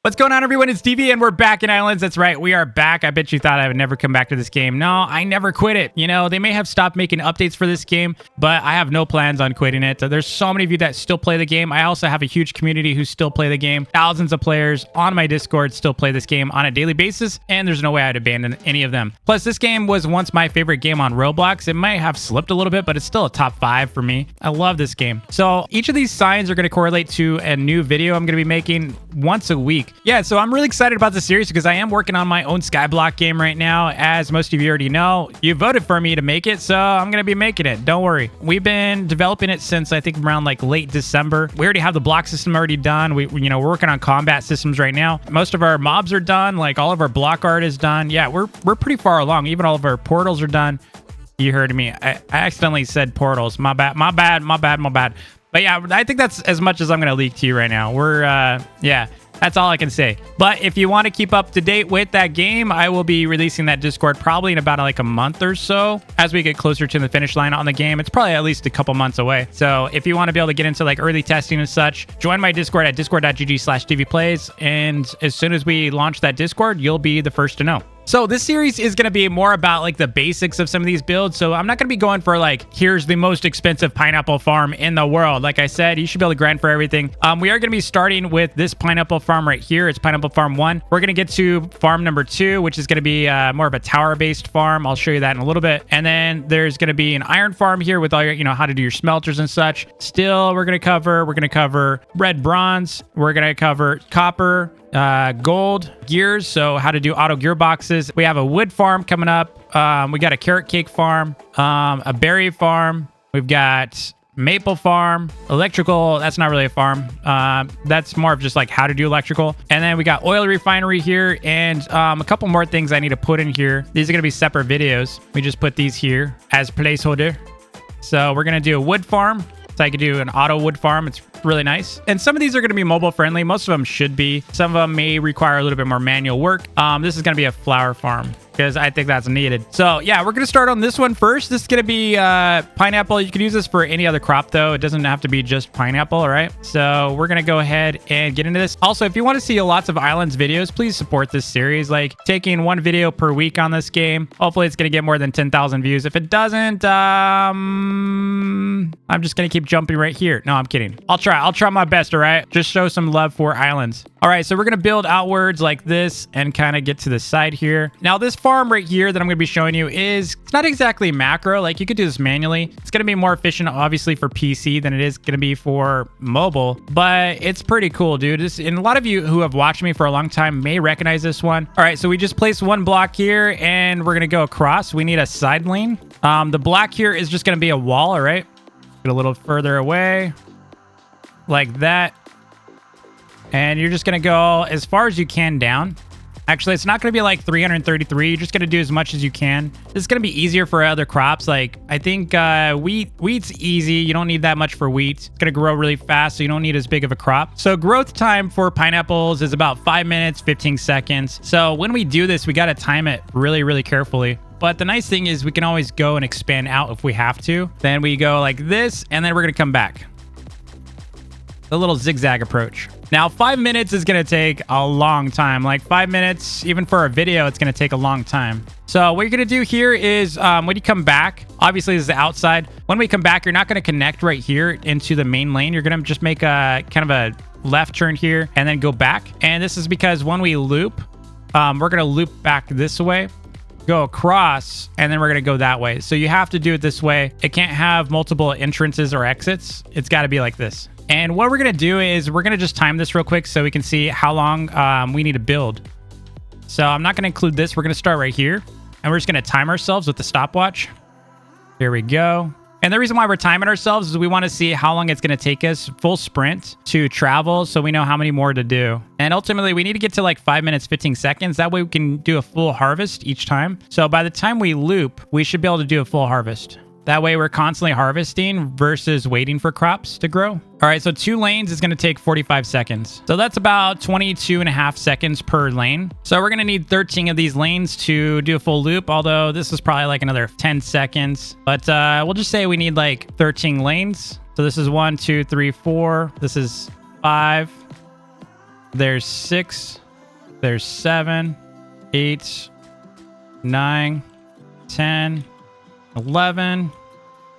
What's going on, everyone? It's DV, and we're back in Islands. That's right, we are back. I bet you thought I would never come back to this game. No, I never quit it. You know, they may have stopped making updates for this game, but I have no plans on quitting it. There's so many of you that still play the game. I also have a huge community who still play the game. Thousands of players on my Discord still play this game on a daily basis, and there's no way I'd abandon any of them. Plus, this game was once my favorite game on Roblox. It might have slipped a little bit, but it's still a top 5 for me. I love this game. So each of these signs are going to correlate to a new video I'm going to be making once a week. Yeah, so I'm really excited about this series because I am working on my own Skyblock game right now. As most of you already know, you voted for me to make it, so I'm going to be making it. Don't worry. We've been developing it since I think around like late December. We already have the block system already done. We're working on combat systems right now. Most of our mobs are done. Like all of our block art is done. Yeah, we're pretty far along. Even all of our portals are done. You heard me. I accidentally said portals. My bad. But yeah, I think that's as much as I'm going to leak to you right now. Yeah. That's all I can say. But if you want to keep up to date with that game, I will be releasing that Discord probably in about like a month or so as we get closer to the finish line on the game. It's probably at least a couple months away. So if you want to be able to get into like early testing and such, join my Discord at discord.gg/tvplays. And as soon as we launch that Discord, you'll be the first to know. So this series is going to be more about like the basics of some of these builds. So I'm not going to be going for like, here's the most expensive pineapple farm in the world. Like I said, you should be able to grind for everything. We are going to be starting with this pineapple farm right here. It's pineapple farm 1. We're going to get to farm number 2, which is going to be more of a tower based farm. I'll show you that in a little bit. And then there's going to be an iron farm here with all your, how to do your smelters and such. Still, we're going to cover red bronze. We're going to cover copper, gold, gears, so how to do auto gearboxes. We have a wood farm coming up. We got a carrot cake farm, a berry farm. We've got maple farm, electrical. That's not really a farm. That's more of just like how to do electrical. And then we got oil refinery here, and a couple more things I need to put in here. These are going to be separate videos. We just put these here as placeholder. So we're going to do a wood farm. So I could do an auto wood farm. It's really nice. And some of these are going to be mobile friendly. Most of them should be. Some of them may require a little bit more manual work. This is going to be a flower farm because I think that's needed. So yeah, we're going to start on this one first. This is going to be pineapple. You can use this for any other crop though. It doesn't have to be just pineapple. All right. So we're going to go ahead and get into this. Also, if you want to see lots of Islands videos, please support this series. Like taking one video per week on this game. Hopefully it's going to get more than 10,000 views. If it doesn't, I'm just going to keep jumping right here. No, I'm kidding. I'll try my best. All right. Just show some love for Islands. All right. So we're going to build outwards like this and kind of get to the side here. Now this farm right here that I'm going to be showing you it's not exactly macro. Like you could do this manually. It's going to be more efficient, obviously, for PC than it is going to be for mobile, but it's pretty cool, dude. And a lot of you who have watched me for a long time may recognize this one. All right. So we just placed one block here and we're going to go across. We need a side lane. The block here is just going to be a wall. All right. Get a little further away like that. And you're just going to go as far as you can down. Actually, it's not going to be like 333. You're just going to do as much as you can. This is going to be easier for other crops. Like I think wheat's easy. You don't need that much for wheat. It's going to grow really fast, so you don't need as big of a crop. So growth time for pineapples is about 5 minutes, 15 seconds. So when we do this, we got to time it really, really carefully. But the nice thing is we can always go and expand out if we have to. Then we go like this, and then we're going to come back. The little zigzag approach. Now, 5 minutes is going to take a long time. Like 5 minutes, even for a video, it's going to take a long time. So what you're going to do here is when you come back, obviously this is the outside. When we come back, you're not going to connect right here into the main lane. You're going to just make a kind of a left turn here and then go back. And this is because when we loop, we're going to loop back this way, go across, and then we're going to go that way. So you have to do it this way. It can't have multiple entrances or exits. It's got to be like this. And what we're going to do is we're going to just time this real quick so we can see how long we need to build. So I'm not going to include this. We're going to start right here. And we're just going to time ourselves with the stopwatch. Here we go. And the reason why we're timing ourselves is we want to see how long it's going to take us full sprint to travel so we know how many more to do. And ultimately, we need to get to like 5 minutes, 15 seconds. That way we can do a full harvest each time. So by the time we loop, we should be able to do a full harvest. That way we're constantly harvesting versus waiting for crops to grow. All right, so 2 lanes is going to take 45 seconds. So that's about 22.5 seconds per lane. So we're going to need 13 of these lanes to do a full loop, although this is probably like another 10 seconds. But we'll just say we need like 13 lanes. So this is 1, 2, 3, 4. This is 5. There's 6. There's 7, 8, 9, 10, 11.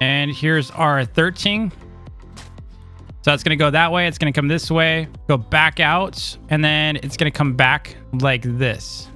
And here's our 13. So it's going to go that way. It's going to come this way, go back out, and then it's going to come back like this.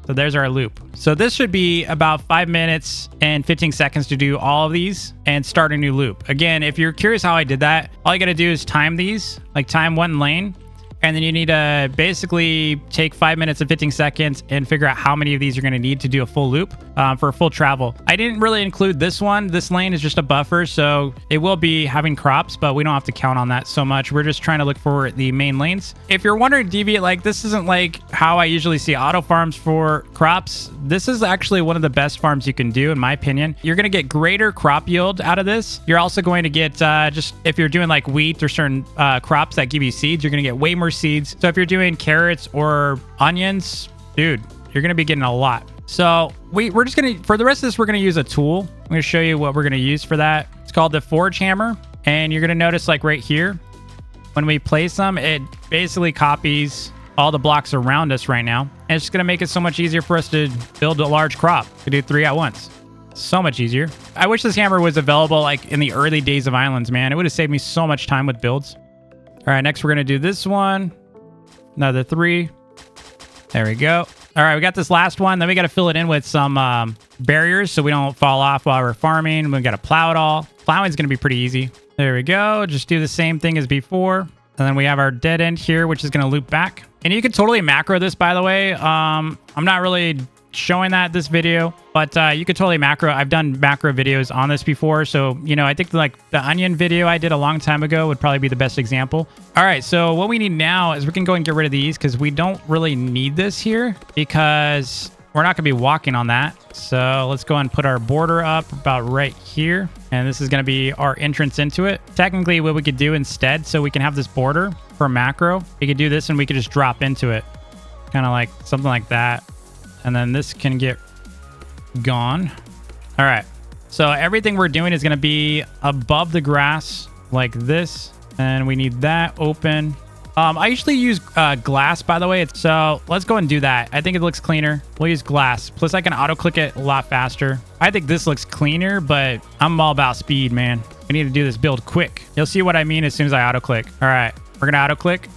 So there's our loop. So this should be about 5 minutes and 15 seconds to do all of these and start a new loop. Again, if you're curious how I did that, all you got to do is time these, like time one lane. And then you need to basically take 5 minutes and 15 seconds and figure out how many of these you're going to need to do a full loop for a full travel. I didn't really include this one. This lane is just a buffer, so it will be having crops, but we don't have to count on that so much. We're just trying to look for the main lanes. If you're wondering, Deviant, like this isn't like how I usually see auto farms for crops. This is actually one of the best farms you can do, in my opinion. You're going to get greater crop yield out of this. You're also going to get just if you're doing like wheat or certain crops that give you seeds, you're going to get way more seeds. So if you're doing carrots or onions, dude, you're going to be getting a lot. So we're just going to, for the rest of this, we're going to use a tool. I'm going to show you what we're going to use for that. It's called the forge hammer. And you're going to notice like right here, when we place them, it basically copies all the blocks around us right now. And it's just going to make it so much easier for us to build a large crop. To do 3 at once. So much easier. I wish this hammer was available like in the early days of Islands, man. It would have saved me so much time with builds. All right, next we're going to do this one. Another 3. There we go. All right, we got this last one. Then we got to fill it in with some barriers so we don't fall off while we're farming. We got to plow it all. Plowing is going to be pretty easy. There we go. Just do the same thing as before. And then we have our dead end here, which is going to loop back. And you can totally macro this, by the way. I'm not really showing that this video, but you could totally macro. I've done macro videos on this before, so you know, I think like the onion video I did a long time ago would probably be the best example. All right, so what we need now is we can go and get rid of these because we don't really need this here because we're not gonna be walking on that. So let's go and put our border up about right here, and this is gonna be our entrance into it. Technically, what we could do instead, so we can have this border for macro, we could do this and we could just drop into it, kind of like something like that. And then this can get gone. All right. So everything we're doing is going to be above the grass like this. And we need that open. I usually use glass, by the way. So let's go and do that. I think it looks cleaner. We'll use glass. Plus, I can auto-click it a lot faster. I think this looks cleaner, but I'm all about speed, man. We need to do this build quick. You'll see what I mean as soon as I auto-click. All right. We're going to auto-click.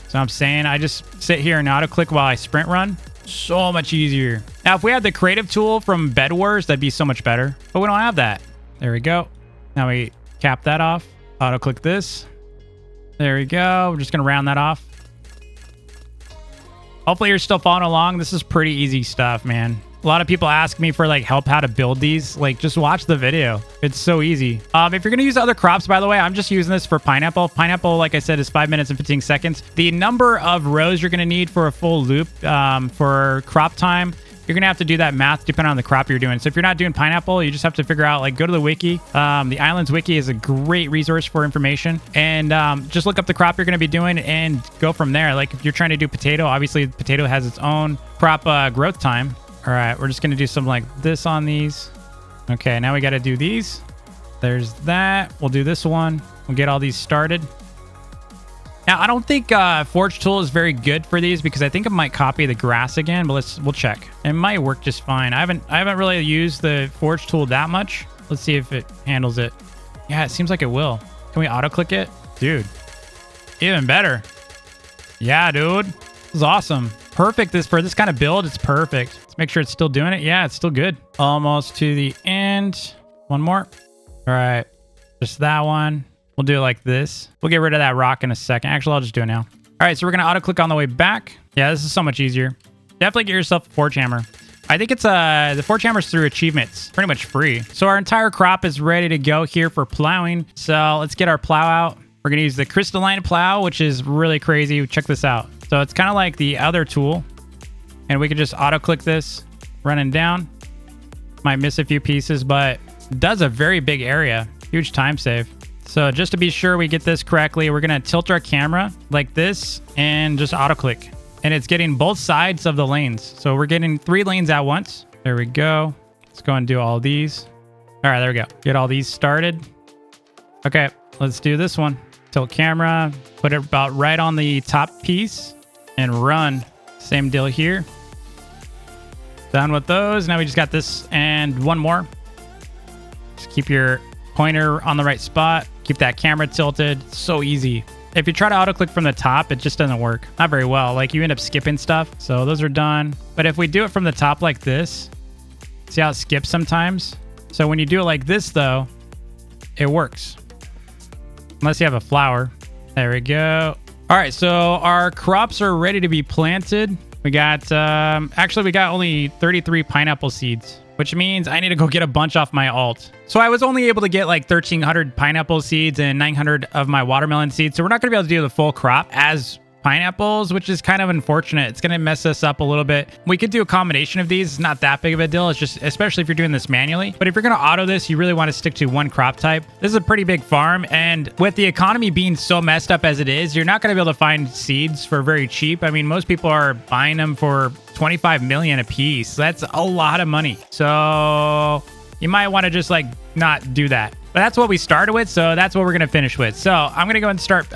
So I'm saying I just sit here and auto-click while I sprint run. So much easier. Now, if we had the creative tool from Bed Wars, that'd be so much better. But we don't have that. There we go. Now we cap that off. Auto-click this. There we go. We're just going to round that off. Hopefully you're still following along. This is pretty easy stuff, man. A lot of people ask me for like help how to build these. Like just watch the video. It's so easy. If you're going to use other crops, by the way, I'm just using this for pineapple. Pineapple, like I said, is 5 minutes and 15 seconds. The number of rows you're going to need for a full loop for crop time, you're going to have to do that math depending on the crop you're doing. So if you're not doing pineapple, you just have to figure out, like, go to the wiki. The Islands wiki is a great resource for information. And just look up the crop you're going to be doing and go from there. Like if you're trying to do potato, obviously potato has its own crop growth time. All right, we're just going to do something like this on these. Okay, now we got to do these. There's that. We'll do this one. We'll get all these started. Now, I don't think Forge Tool is very good for these because I think it might copy the grass again, but we'll check. It might work just fine. I haven't really used the Forge Tool that much. Let's see if it handles it. Yeah, it seems like it will. Can we auto-click it? Dude, even better. Yeah, dude. This is awesome. Perfect. For this kind of build, it's perfect. Let's make sure it's still doing it. Yeah, it's still good. Almost to the end. One more. All right. Just that one. We'll do it like this. We'll get rid of that rock in a second. Actually, I'll just do it now. All right, so we're going to auto-click on the way back. Yeah, this is so much easier. Definitely get yourself a Forge Hammer. I think it's the Forge Hammer's through achievements. Pretty much free. So our entire crop is ready to go here for plowing. So let's get our plow out. We're going to use the crystalline plow, which is really crazy. Check this out. So it's kind of like the other tool. And we can just auto-click this, running down. Might miss a few pieces, but it does a very big area. Huge time save. So just to be sure we get this correctly, we're going to tilt our camera like this and just auto-click. And it's getting both sides of the lanes. So we're getting 3 lanes at once. There we go. Let's go and do all these. All right, there we go. Get all these started. Okay, let's do this one. Tilt camera, put it about right on the top piece and run. Same deal here. Done with those. Now we just got this and one more. Just keep your pointer on the right spot. Keep that camera tilted. So easy. If you try to auto click from the top, it just doesn't work. Not very well. Like you end up skipping stuff. So those are done. But if we do it from the top like this, see how it skips sometimes? So when you do it like this though, it works. Unless you have a flower. There we go. All right, so our crops are ready to be planted. We got, actually we got only 33 pineapple seeds, which means I need to go get a bunch off my alt. So I was only able to get like 1,300 pineapple seeds and 900 of my watermelon seeds. So we're not gonna be able to do the full crop as pineapples, which is kind of unfortunate. It's gonna mess us up a little bit. We could do a combination of these. It's not that big of a deal. It's just, especially if you're doing this manually. But if you're gonna auto this, you really want to stick to one crop type. This is a pretty big farm, and with the economy being so messed up as it is, you're not gonna be able to find seeds for very cheap. I mean, most people are buying them for 25 million a piece. That's a lot of money. So you might want to just like not do that. But that's what we started with, so that's what we're going to finish with. So I'm going to go and start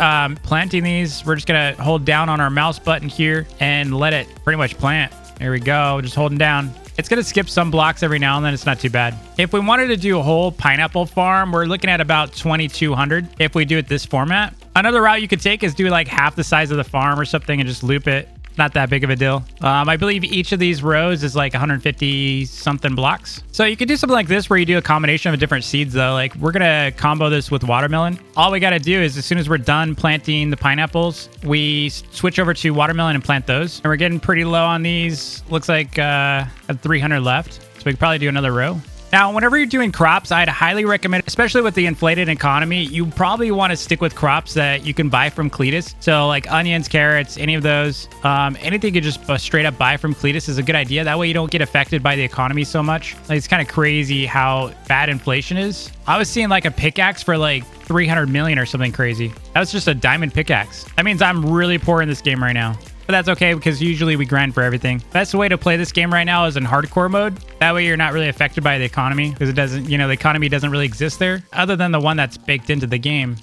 planting these. We're just going to hold down on our mouse button here and let it pretty much plant. There we go, just holding down. It's going to skip some blocks every now and then. It's not too bad. If we wanted to do a whole pineapple farm, we're looking at about 2,200 if we do it this format. Another route you could take is do like half the size of the farm or something and just loop it. Not that big of a deal. I believe each of these rows is like 150 something blocks. So you could do something like this where you do a combination of different seeds though. Like we're gonna combo this with watermelon. All we gotta do is as soon as we're done planting the pineapples, we switch over to watermelon and plant those. And we're getting pretty low on these. Looks like have 300 left. So we could probably do another row. Now, whenever you're doing crops, I'd highly recommend, especially with the inflated economy, you probably want to stick with crops that you can buy from Cletus. So like onions, carrots, any of those, anything you just straight up buy from Cletus is a good idea. That way you don't get affected by the economy so much. Like, it's kind of crazy how bad inflation is. I was seeing like a pickaxe for like 300 million or something crazy. That was just a diamond pickaxe. That means I'm really poor in this game right now. But that's okay because usually we grind for everything. Best way to play this game right now is in hardcore mode. That way you're not really affected by the economy because it doesn't, you know, the economy doesn't really exist there other than the one that's baked into the game.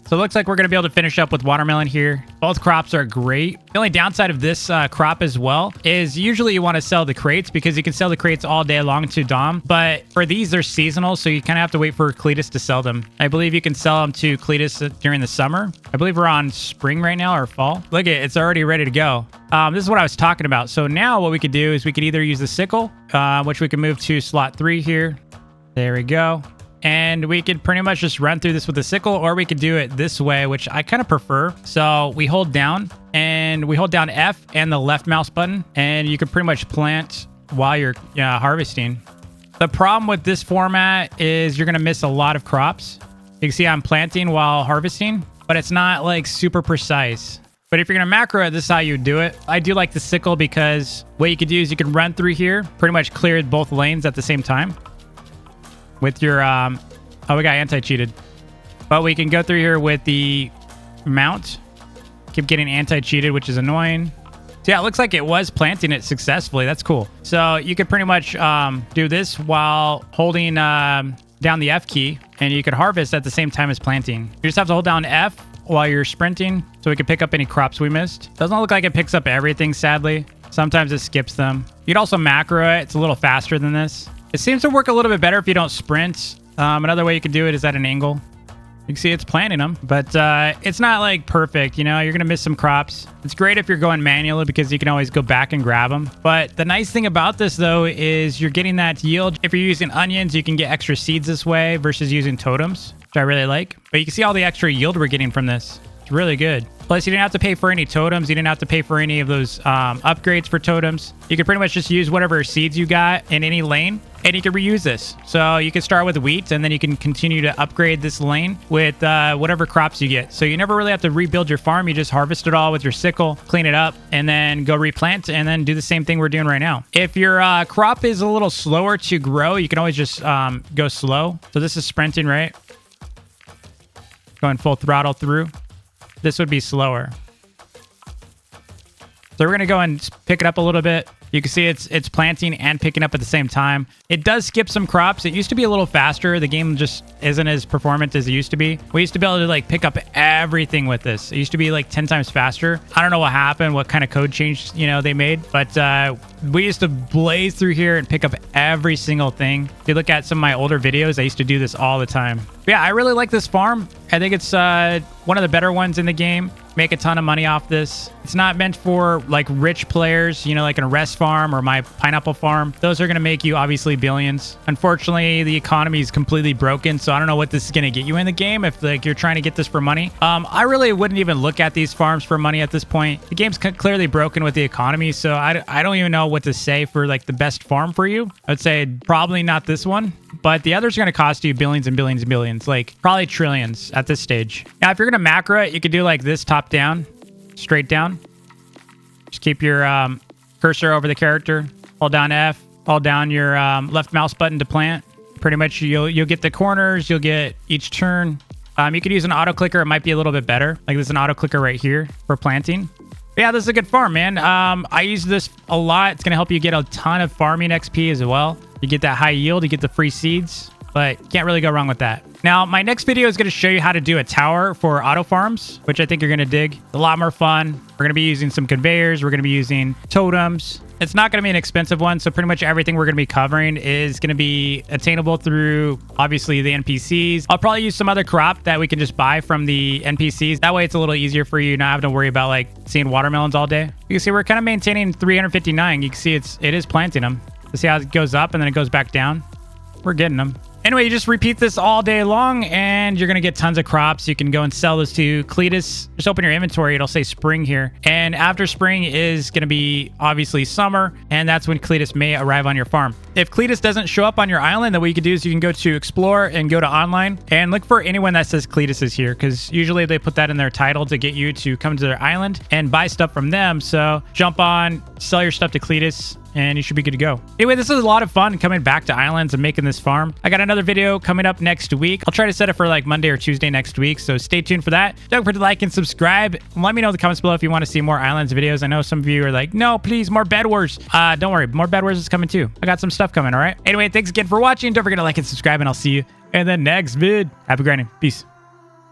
So it looks like we're going to be able to finish up with watermelon here. Both crops are great. The only downside of this crop as well is usually you want to sell the crates because you can sell the crates all day long to Dom. But for these, they're seasonal, so you kind of have to wait for Cletus to sell them. I believe you can sell them to Cletus during the summer. I believe we're on spring right now or fall. Look at it, it's already ready to go. This is what I was talking about. So now what we could do is we could either use the sickle, which we can move to slot 3 here. There we go. And we could pretty much just run through this with a sickle, or we could do it this way, which I kind of prefer. So we hold down and we hold down F and the left mouse button, and you can pretty much plant while you're harvesting. The problem with this format is you're going to miss a lot of crops. You can see I'm planting while harvesting, but it's not like super precise. But if you're going to macro it, this is how you do it. I do like the sickle because what you could do is you can run through here, pretty much clear both lanes at the same time. With your, oh, we got anti-cheated. But we can go through here with the mount. Keep getting anti-cheated, which is annoying. So yeah, it looks like it was planting it successfully. That's cool. So you could pretty much do this while holding down the F key, and you could harvest at the same time as planting. You just have to hold down F while you're sprinting so we can pick up any crops we missed. Doesn't look like it picks up everything, sadly. Sometimes it skips them. You'd also macro it. It's a little faster than this. It seems to work a little bit better if you don't sprint. Another way you could do it is at an angle. You can see it's planting them, but it's not like perfect. You know, you're going to miss some crops. It's great if you're going manually because you can always go back and grab them. But the nice thing about this, though, is you're getting that yield. If you're using onions, you can get extra seeds this way versus using totems, which I really like. But you can see all the extra yield we're getting from this. It's really good. Plus, you didn't have to pay for any totems. You didn't have to pay for any of those upgrades for totems. You could pretty much just use whatever seeds you got in any lane, and you can reuse this. So you can start with wheat, and then you can continue to upgrade this lane with whatever crops you get. So you never really have to rebuild your farm. You just harvest it all with your sickle, clean it up, and then go replant, and then do the same thing we're doing right now. If your crop is a little slower to grow, you can always just go slow. So this is sprinting, right? Going full throttle through. This would be slower. So we're going to go and pick it up a little bit. You can see it's planting and picking up at the same time. It does skip some crops. It used to be a little faster. The game just isn't as performant as it used to be. We used to be able to like pick up everything with this. It used to be like 10 times faster. I don't know what happened, what kind of code change, you know, they made, but we used to blaze through here and pick up every single thing. If you look at some of my older videos, I used to do this all the time. But yeah, I really like this farm. I think it's one of the better ones in the game. Make a ton of money off this. It's not meant for like rich players, you know, like an Arrest farm or my pineapple farm. Those are going to make you obviously billions. Unfortunately, the economy is completely broken, so I don't know what this is going to get you in the game if like you're trying to get this for money. I really wouldn't even look at these farms for money at this point. The game's clearly broken with the economy, so I don't even know what to say for like the best farm for you. I would say probably not this one. But the others are going to cost you billions and billions and billions, like probably trillions at this stage. Now, if you're going to macro it, you could do like this, top down, straight down. Just keep your cursor over the character. Hold down F. Hold down your left mouse button to plant. Pretty much you'll get the corners. You'll get each turn. You could use an auto clicker. It might be a little bit better. Like there's an auto clicker right here for planting. But yeah, this is a good farm, man. I use this a lot. It's going to help you get a ton of farming XP as well. You get that high yield, you get the free seeds, but can't really go wrong with that. Now, my next video is going to show you how to do a tower for auto farms, which I think you're going to dig. It's a lot more fun. We're going to be using some conveyors. We're going to be using totems. It's not going to be an expensive one, so pretty much everything we're going to be covering is going to be attainable through, obviously, the NPCs. I'll probably use some other crop that we can just buy from the NPCs. That way, it's a little easier for you not having to worry about, like, seeing watermelons all day. You can see we're kind of maintaining 359. You can see it is planting them. To see how it goes up and then it goes back down. We're getting them. Anyway, you just repeat this all day long and you're going to get tons of crops. You can go and sell this to Cletus. Just open your inventory. It'll say spring here. And after spring is going to be obviously summer. And that's when Cletus may arrive on your farm. If Cletus doesn't show up on your island, then what you can do is you can go to explore and go to online and look for anyone that says Cletus is here. Because usually they put that in their title to get you to come to their island and buy stuff from them. So jump on, sell your stuff to Cletus, and you should be good to go. Anyway, this was a lot of fun coming back to Islands and making this farm. I got another video coming up next week. I'll try to set it for like Monday or Tuesday next week, so stay tuned for that. Don't forget to like and subscribe. Let me know in the comments below if you want to see more Islands videos. I know some of you are like, no, please, more Bed Wars. Don't worry, more Bed Wars is coming too. I got some stuff coming, all right? Anyway, thanks again for watching. Don't forget to like and subscribe, and I'll see you in the next vid. Happy grinding. Peace.